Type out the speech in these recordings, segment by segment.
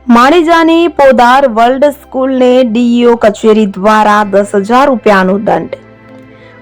માણીજાની Podar world સ્કૂલને DEO કચેરી દ્વારા 10,000 રૂપિયાનો દંડ।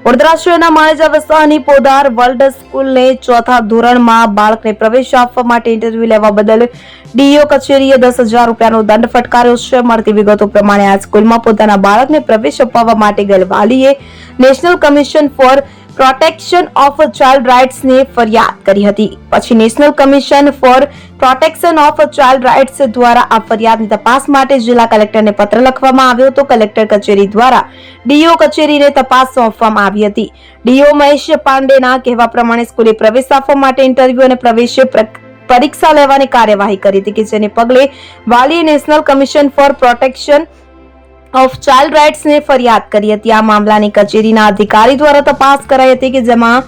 વડોદરા શહેરના માણીજા વિસ્તારની પોદાર વર્લ્ડ સ્કૂલને ચોથા ધોરણમાં બાળકને પ્રવેશ આપવા માટે ઇન્ટરવ્યુ લેવા બદલ ડીઈઓ કચેરીએ 10,000 રૂપિયાનો દંડ ફટકાર્યો છે। મળતી વિગતો પ્રમાણે આ સ્કૂલમાં પોતાના બાળકને પ્રવેશ અપાવવા માટે ગયેલ વાલીએ National Commission for Protection of Child રાઇટ્સને ફરિયાદ કરી હતી। પછી National Commission for Protection of Child Rights દ્વારા આ ફરિયાદની તપાસ માટે જિલ્લા કલેક્ટરને પત્ર લખવામાં આવ્યો હતો। કલેક્ટર કચેરી દ્વારા ડીઈઓ કચેરીને તપાસ સોંપવામાં આવી હતી। ડીઈઓ મહેશ પાંડેના કહેવા પ્રમાણે સ્કૂલે પ્રવેશ આપવા માટે ઇન્ટરવ્યુ અને પ્રવેશ પરીક્ષા લેવાની કાર્યવાહી કરી હતી, કે જેને પગલે વાલીએ National Commission for Protection of Child રાઇટ્સને ફરિયાદ કરી હતી। આ મામલાની કચેરીના અધિકારી દ્વારા તપાસ કરાઈ હતી, કે જેમાં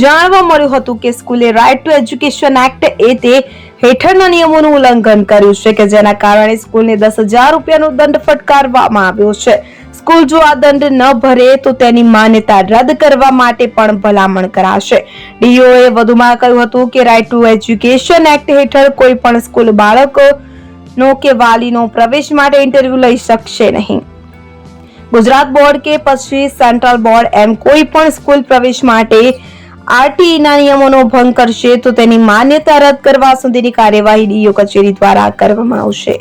જાણવા મળ્યું હતું કે સ્કૂલે રાઇટ ટુ એજ્યુકેશન એક્ટ એ હેઠળના નિયમોનું ઉલ્લંઘન કર્યું છે, કે જેના કારણે સ્કૂલને 10,000 રૂપિયાનો દંડ ફટકારવામાં આવ્યો છે। સ્કૂલ જો આ દંડ ન ભરે તો તેની માન્યતા રદ કરવા માટે પણ ભલામણ કરાશે। ડીઈઓએ વધુમાં કહ્યું હતું કે રાઇટ ટુ એજ્યુકેશન એક્ટ હેઠળ કોઈ પણ સ્કૂલ બાળકોનો કે વાલીનો પ્રવેશ માટે ઇન્ટરવ્યુ લઈ શકશે નહીં। ગુજરાત બોર્ડ કે પછી સેન્ટ્રલ બોર્ડ એમ કોઈ પણ સ્કૂલ પ્રવેશ માટે આરટીઈના નિયમોનો ભંગ કરશે તો તેની માન્યતા રદ કરવા સુધીની કાર્યવાહી ડીઈઓ કચેરી દ્વારા કરવામાં આવશે।